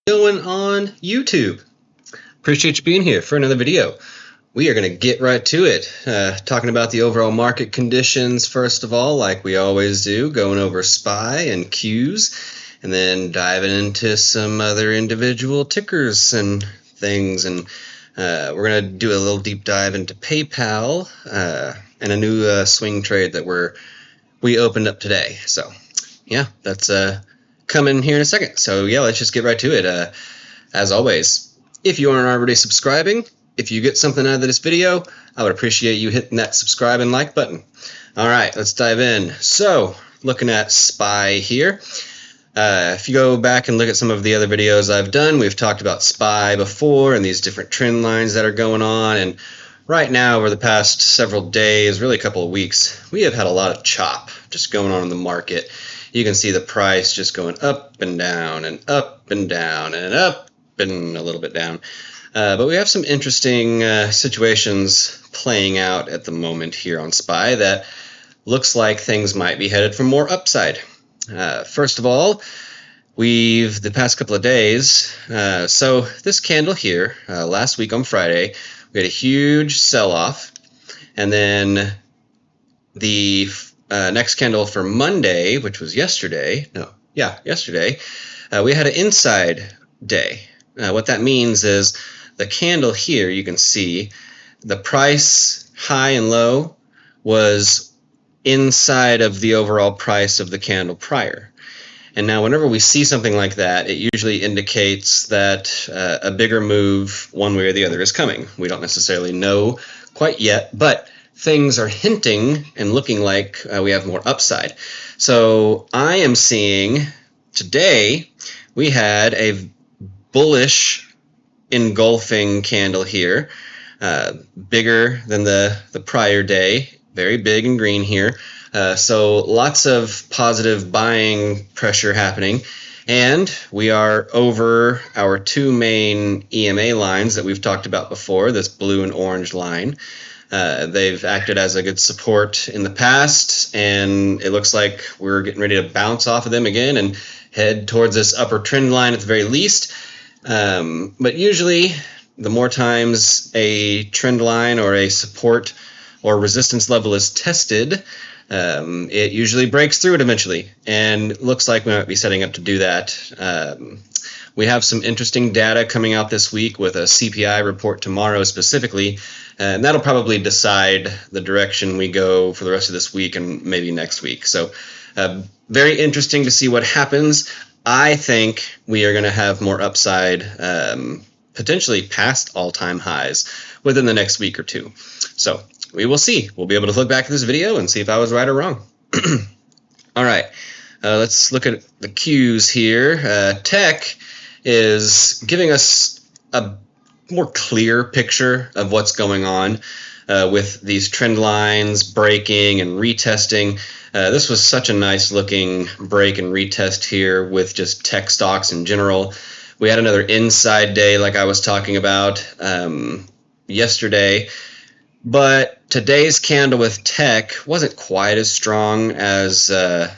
Going on YouTube. Appreciate you being here for another video. We are going to get right to it, talking about the overall market conditions first of all, like we always do, going over SPY and Qs, and then diving into some other individual tickers and things. And we're going to do a little deep dive into PayPal and a new swing trade that we opened up today. So yeah, that's coming here in a second. So yeah, let's just get right to it. As always, if you aren't already subscribing, if you get something out of this video, I would appreciate you hitting that subscribe and like button. All right, let's dive in. So looking at SPY here. If you go back and look at some of the other videos I've done, we've talked about SPY before and these different trend lines that are going on. And right now, over the past several days, really a couple of weeks, we have had a lot of chop just going on in the market. You can see the price just going up and down and up and down and up and a little bit down. But we have some interesting situations playing out at the moment here on SPY that looks like things might be headed for more upside. First of all, the past couple of days, so this candle here, last week on Friday, we had a huge sell-off, and then the next candle for Monday, which was yesterday, we had an inside day. What that means is the candle here, you can see the price high and low was inside of the overall price of the candle prior. And now whenever we see something like that, it usually indicates that a bigger move one way or the other is coming. We don't necessarily know quite yet, but things are hinting and looking like we have more upside. So I am seeing today we had a bullish engulfing candle here, bigger than the prior day, very big and green here. So lots of positive buying pressure happening. And we are over our two main EMA lines that we've talked about before, this blue and orange line. They've acted as a good support in the past, and it looks like we're getting ready to bounce off of them again and head towards this upper trend line at the very least. But usually, the more times a trend line or a support or resistance level is tested, it usually breaks through it eventually, and it looks like we might be setting up to do that. We have some interesting data coming out this week with a CPI report tomorrow specifically, and that'll probably decide the direction we go for the rest of this week and maybe next week. So very interesting to see what happens. I think we are going to have more upside, potentially past all-time highs within the next week or two. So we will see. We'll be able to look back at this video and see if I was right or wrong. All right, let's look at the Qs here. Tech is giving us a more clear picture of what's going on with these trend lines breaking and retesting. This was such a nice looking break and retest here with just tech stocks in general. We had another inside day like I was talking about yesterday, but today's candle with tech wasn't quite as strong as the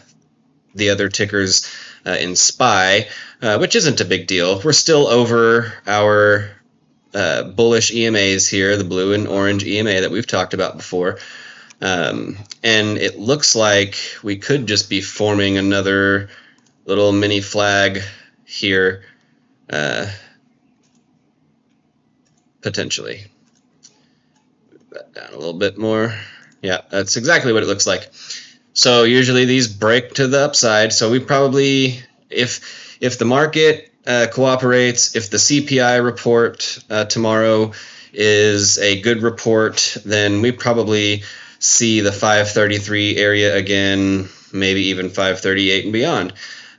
other tickers in SPY, which isn't a big deal. We're still over our bullish EMAs here, the blue and orange EMA that we've talked about before. And it looks like we could just be forming another little mini flag here, potentially. Move that down a little bit more. Yeah, that's exactly what it looks like. So usually these break to the upside. So we probably, if the market cooperates, if the CPI report tomorrow is a good report, then we probably see the 533 area again, maybe even 538 and beyond.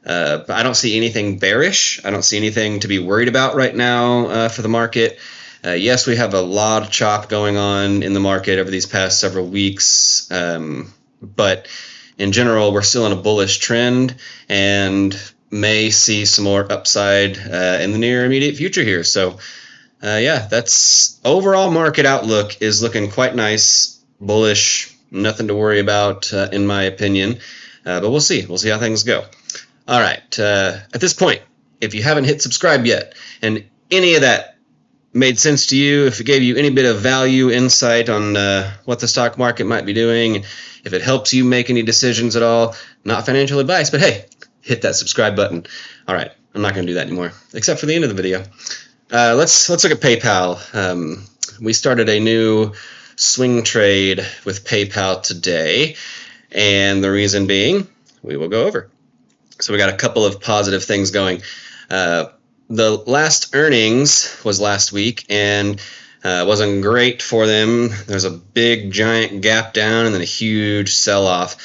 But I don't see anything bearish. I don't see anything to be worried about right now for the market. Yes, we have a lot of chop going on in the market over these past several weeks, but in general, we're still in a bullish trend and may see some more upside in the near immediate future here. So yeah, that's overall market outlook is looking quite nice, bullish, nothing to worry about in my opinion, but we'll see how things go. All right, at this point, if you haven't hit subscribe yet, and any of that made sense to you, if it gave you any bit of value, insight on what the stock market might be doing, if it helps you make any decisions at all, not financial advice, but hey, hit that subscribe button. All right, I'm not going to do that anymore, except for the end of the video. Let's look at PayPal. We started a new swing trade with PayPal today, and the reason being, we will go over. So we got a couple of positive things going. The last earnings was last week, and wasn't great for them. There's a big giant gap down and then a huge sell-off.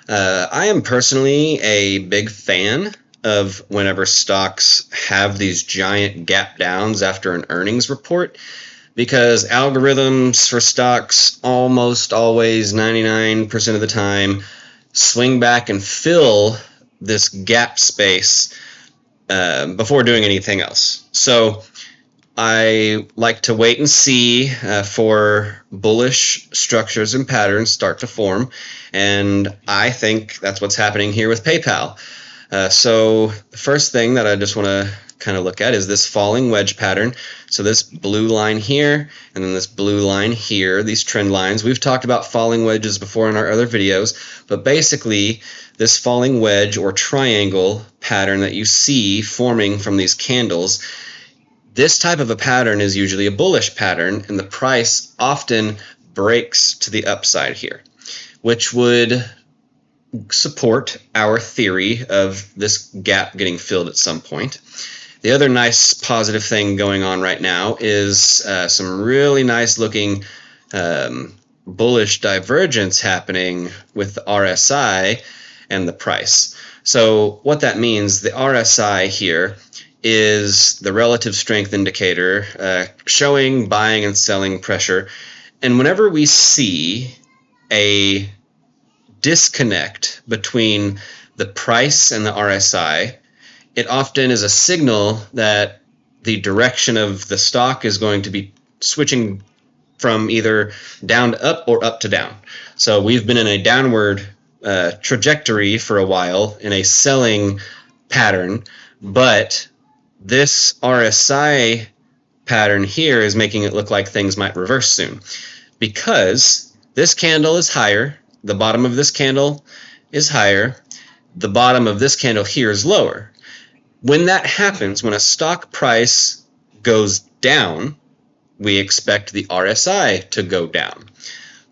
I am personally a big fan of whenever stocks have these giant gap downs after an earnings report, because algorithms for stocks almost always, 99% of the time, swing back and fill this gap space before doing anything else. So I like to wait and see for bullish structures and patterns start to form, and I think that's what's happening here with PayPal. So the first thing that I just want to kind of look at is this falling wedge pattern. So this blue line here and then this blue line here, these trend lines. We've talked about falling wedges before in our other videos, but basically this falling wedge or triangle pattern that you see forming from these candles, this type of a pattern is usually a bullish pattern, and the price often breaks to the upside here, which would support our theory of this gap getting filled at some point. The other nice positive thing going on right now is some really nice looking bullish divergence happening with the RSI and the price. So what that means, the RSI here is the relative strength indicator showing buying and selling pressure. And whenever we see a disconnect between the price and the RSI, it often is a signal that the direction of the stock is going to be switching from either down to up or up to down. So we've been in a downward trajectory for a while in a selling pattern, but this RSI pattern here is making it look like things might reverse soon, because this candle is higher, the bottom of this candle is higher, the bottom of this candle here is lower. When that happens, when a stock price goes down, we expect the RSI to go down.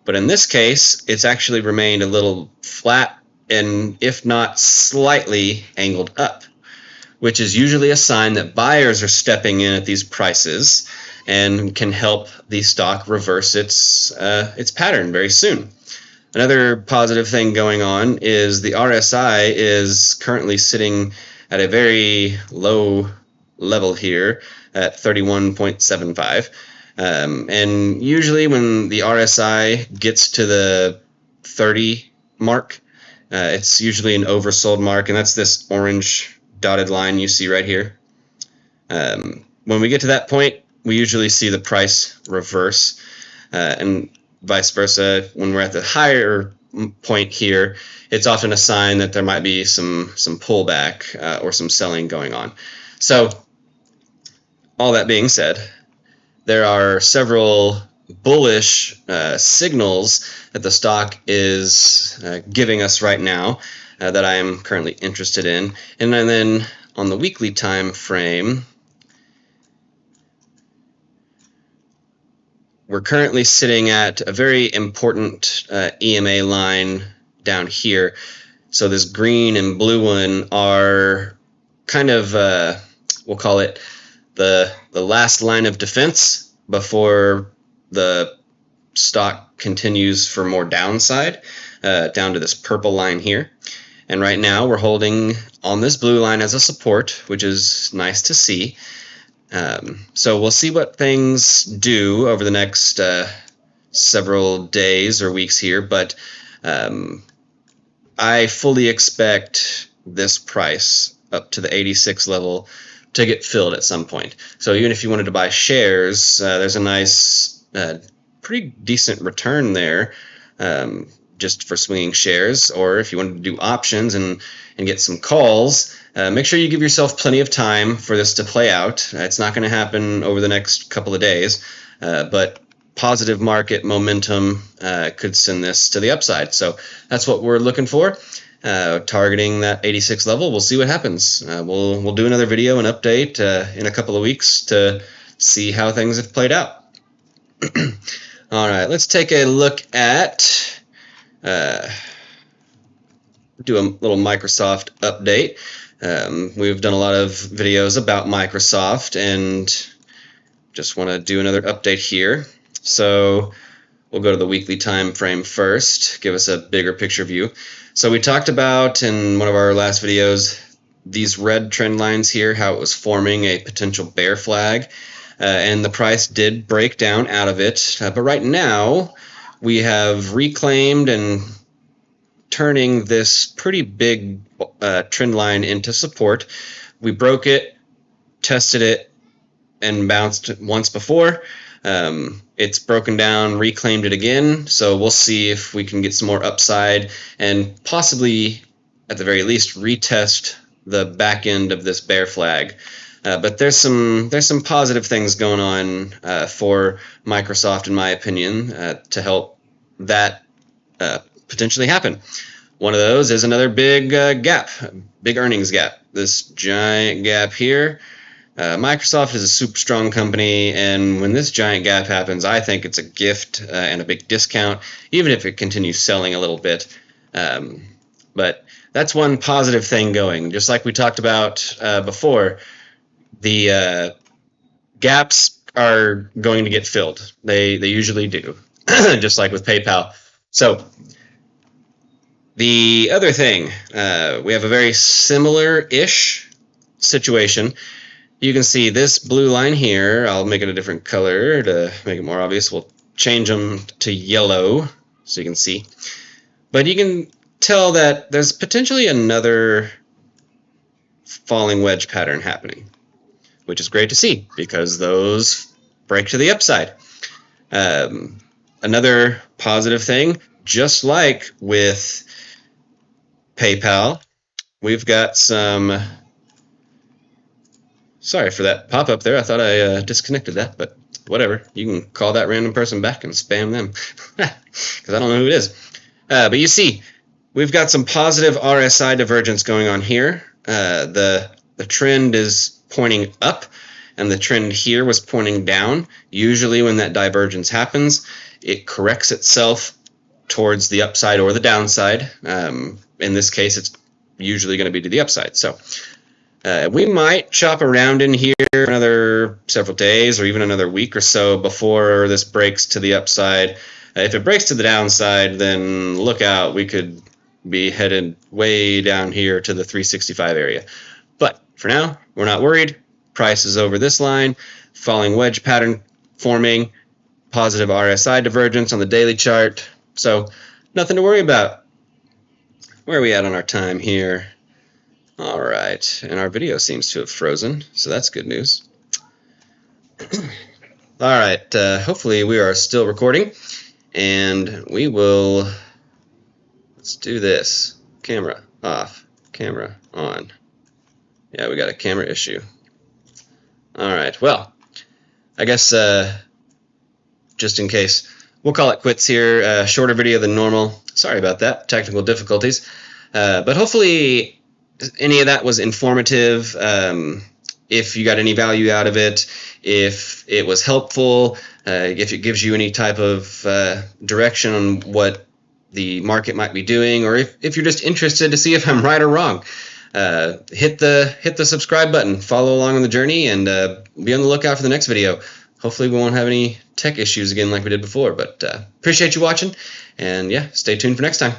But in this case, it's actually remained a little flat and, if not slightly, angled up, which is usually a sign that buyers are stepping in at these prices and can help the stock reverse its pattern very soon. Another positive thing going on is the RSI is currently sitting at a very low level here at 31.75. And usually when the RSI gets to the 30 mark, it's usually an oversold mark, and that's this orange dotted line you see right here. When we get to that point, we usually see the price reverse, and vice versa. When we're at the higher point here, it's often a sign that there might be some pullback or some selling going on. So all that being said, there are several bullish signals that the stock is giving us right now that I am currently interested in. And then on the weekly time frame, we're currently sitting at a very important EMA line down here. So this green and blue one are kind of, we'll call it the last line of defense before the stock continues for more downside, down to this purple line here. And right now we're holding on this blue line as a support, which is nice to see. So we'll see what things do over the next several days or weeks here, but I fully expect this price up to the 86 level to get filled at some point. So even if you wanted to buy shares, there's a nice, pretty decent return there just for swinging shares, or if you want to do options and get some calls, make sure you give yourself plenty of time for this to play out. It's not going to happen over the next couple of days, but positive market momentum could send this to the upside. So that's what we're looking for. Targeting that 86 level. We'll see what happens. We'll do another video and update in a couple of weeks to see how things have played out. All right, let's take a look at do a little Microsoft update. We've done a lot of videos about Microsoft and just want to do another update here. So we'll go to the weekly time frame first, give us a bigger picture view. So we talked about in one of our last videos these red trend lines here, how it was forming a potential bear flag, and the price did break down out of it. But right now we have reclaimed and turning this pretty big trend line into support. We broke it, tested it, and bounced once before. It's broken down, reclaimed it again, so we'll see if we can get some more upside and possibly, at the very least, retest the back end of this bear flag. But there's some positive things going on for Microsoft, in my opinion, to help that potentially happen. One of those is another big gap, big earnings gap. This giant gap here. Microsoft is a super strong company, and when this giant gap happens, I think it's a gift and a big discount, even if it continues selling a little bit. But that's one positive thing going. Just like we talked about before, the gaps are going to get filled. They usually do, just like with PayPal. So the other thing, we have a very similar-ish situation. You can see this blue line here. I'll make it a different color to make it more obvious. We'll change them to yellow so you can see. But you can tell that there's potentially another falling wedge pattern happening, which is great to see because those break to the upside. Another positive thing, just like with PayPal, we've got some... Sorry for that pop-up there. I thought I disconnected that, but whatever. You can call that random person back and spam them because I don't know who it is. But you see, we've got some positive RSI divergence going on here. The trend is pointing up, and the trend here was pointing down. Usually when that divergence happens, it corrects itself towards the upside or the downside. In this case, it's usually going to be to the upside. So we might chop around in here another several days or even another week or so before this breaks to the upside. If it breaks to the downside, then look out. We could be headed way down here to the 365 area. But for now, we're not worried. Price is over this line. Falling wedge pattern forming. Positive RSI divergence on the daily chart. So nothing to worry about. Where are we at on our time here? All right, and our video seems to have frozen, so that's good news. All right, hopefully we are still recording, and we will, let's do this. Camera off, camera on. Yeah, we got a camera issue. All right, well, I guess just in case, we'll call it quits here. Shorter video than normal. Sorry about that, technical difficulties. But hopefully any of that was informative. If you got any value out of it, if it was helpful, if it gives you any type of direction on what the market might be doing, or if you're just interested to see if I'm right or wrong, hit the subscribe button, follow along on the journey, and be on the lookout for the next video. Hopefully we won't have any tech issues again like we did before, but appreciate you watching, and yeah, stay tuned for next time.